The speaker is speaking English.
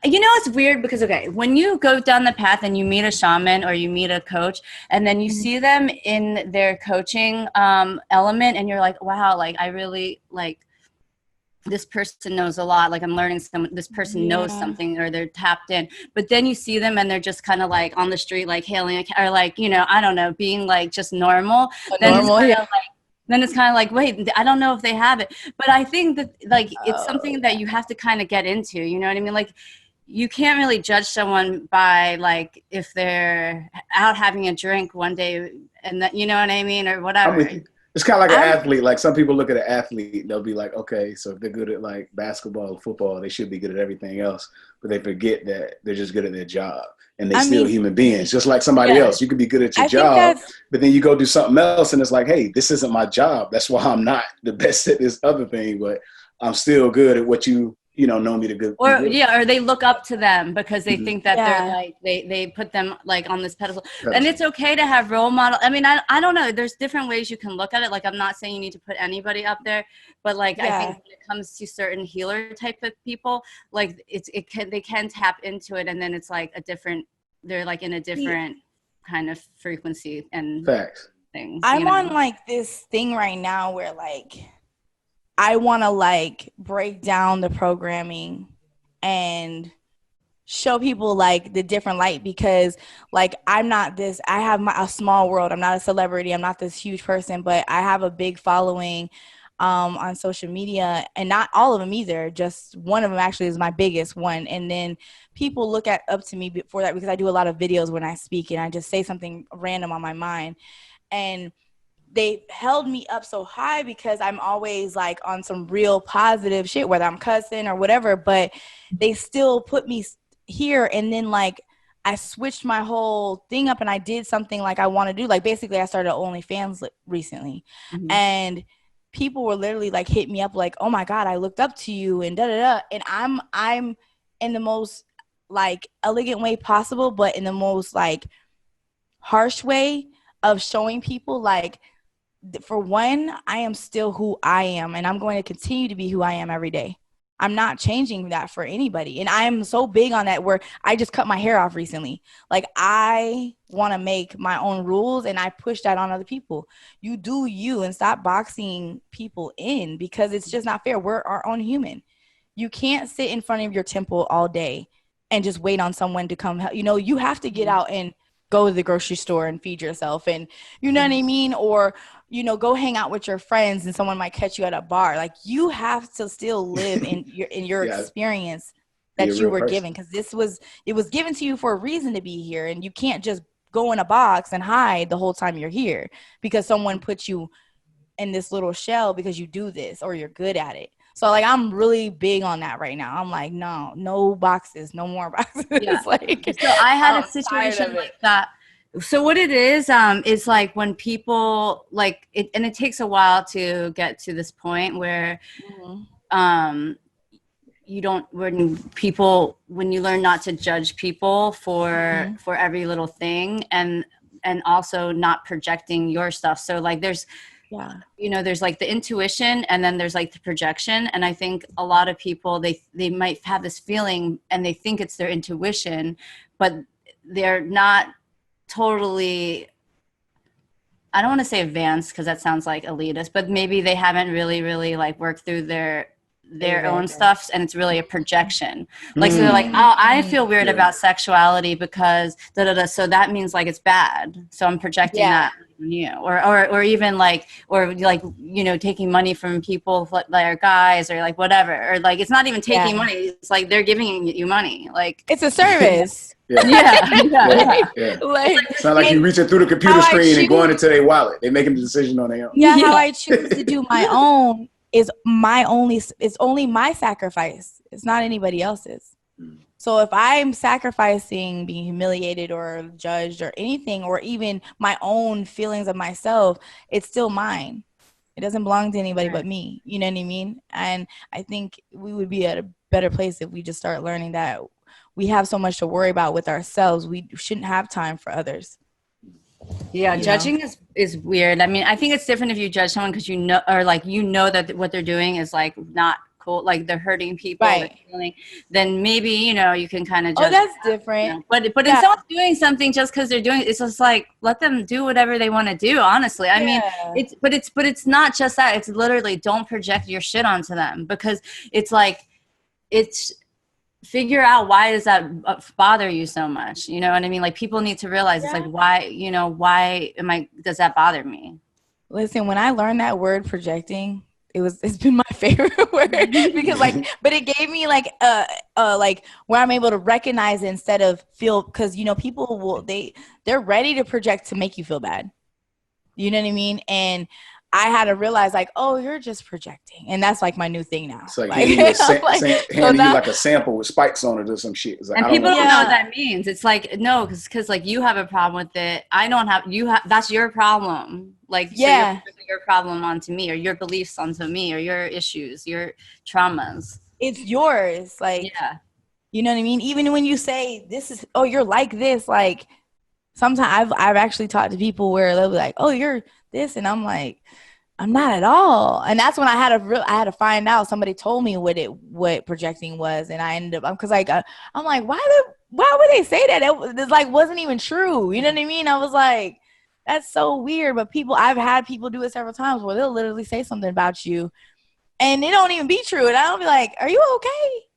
You know, it's weird because, okay, when you go down the path and you meet a shaman or you meet a coach and then you see them in their coaching element and you're like, wow, like I really like this person knows a lot. Like I'm learning this person knows something or they're tapped in, but then you see them and they're just kind of like on the street, like hailing or like, you know, I don't know, being like just normal. Then it's kind of like, wait, I don't know if they have it. But I think that like it's something that you have to kind of get into, you know what I mean? Like you can't really judge someone by like if they're out having a drink one day and that, you know what I mean, or whatever. It's kind of like an athlete. Like some people look at an athlete, they'll be like, okay, so if they're good at like basketball, football, they should be good at everything else. But they forget that they're just good at their job and they're still human beings, just like somebody else. You could be good at your job, but then you go do something else and it's like, hey, this isn't my job. That's why I'm not the best at this other thing, but I'm still good at what you know me to good. Or they look up to them because they think that they're like, they put them like on this pedestal. And it's okay to have role model. I mean, I don't know. There's different ways you can look at it. Like, I'm not saying you need to put anybody up there, but like, I think when it comes to certain healer type of people, like they can tap into it. And then it's like they're like in a different kind of frequency and things. I'm on like this thing right now where like, I want to like break down the programming and show people like the different light because like I have a small world. I'm not a celebrity. I'm not this huge person, but I have a big following on social media, and not all of them either. Just one of them actually is my biggest one. And then people look up to me before that because I do a lot of videos when I speak and I just say something random on my mind. And they held me up so high because I'm always like on some real positive shit, whether I'm cussing or whatever, but they still put me here. And then like I switched my whole thing up and I did something like I want to do. Like basically I started OnlyFans recently and people were literally like hit me up like, oh my God, I looked up to you and da da da. And I'm in the most like elegant way possible, but in the most like harsh way of showing people like, for one, I am still who I am, and I'm going to continue to be who I am every day. I'm not changing that for anybody. And I am so big on that where I just cut my hair off recently. Like I want to make my own rules and I push that on other people. You do you and stop boxing people in because it's just not fair. We're our own human. You can't sit in front of your temple all day and just wait on someone to come help. You know, you have to get out and go to the grocery store and feed yourself and you know what I mean? Or, you know, go hang out with your friends and someone might catch you at a bar. Like you have to still live in your experience that you were given because it was given to you for a reason to be here. And you can't just go in a box and hide the whole time you're here because someone put you in this little shell because you do this or you're good at it. So like I'm really big on that right now. I'm like, no boxes, no more boxes. Like, so I had a situation like that. So what it is like when people like it, and it takes a while to get to this point where when you learn not to judge people for every little thing and also not projecting your stuff. So like there's there's like the intuition and then there's like the projection. And I think a lot of people, they might have this feeling and they think it's their intuition, but they're not totally, I don't want to say advanced because that sounds like elitist, but maybe they haven't really like worked through their own stuff and it's really a projection. Like, so they're like, oh, I feel weird about sexuality because so that means like it's bad. So I'm projecting that on you. Or even like, you know, taking money from people like our guys or like whatever. Or like, it's not even taking money. It's like they're giving you money. Like it's a service. Like, it's not like you reaching through the computer screen and going into their wallet. They're making the decision on their own. How I choose to do my own is it's only my sacrifice. It's not anybody else's. So if I'm sacrificing being humiliated or judged or anything, or even my own feelings of myself, it's still mine. It doesn't belong to anybody but me. You know what I mean? And I think we would be at a better place if we just start learning that we have so much to worry about with ourselves. We shouldn't have time for others. Yeah, judging is weird. I mean, I think it's different if you judge someone because you know, or like you know that what they're doing is like not difficult, like they're hurting people, right, then maybe, you know, you can kind of judge. Oh, that's different. You know? But if someone's doing something just because they're doing it, it's just like, let them do whatever they want to do, honestly. I mean, it's not just that. It's literally, don't project your shit onto them, because it's like, figure out, why does that bother you so much? You know what I mean? Like, people need to realize, it's like, why does that bother me? Listen, when I learned that word, projecting, it's been my favorite word, because but it gave me like where I'm able to recognize it instead of feel, because, you know, people they're ready to project to make you feel bad. You know what I mean? And I had to realize, like, oh, you're just projecting. And that's like my new thing now. It's like handing you like a sample with spikes on it or some shit. It's like, and people don't know what that means. It's like, no, because like, you have a problem with it. I don't have, that's your problem. Like, so you're putting your problem onto me, or your beliefs onto me, or your issues, your traumas. It's yours. Like, you know what I mean? Even when you say you're like this, like, sometimes I've actually talked to people where they'll be like, oh, you're this, and I'm like, I'm not at all. And that's when I had to find out. Somebody told me what projecting was, and I ended up, because like I'm like, why would they say that? It like wasn't even true. You know what I mean? I was like, that's so weird. But I've had people do it several times where they'll literally say something about you, and it don't even be true, and I don't be like, are you okay?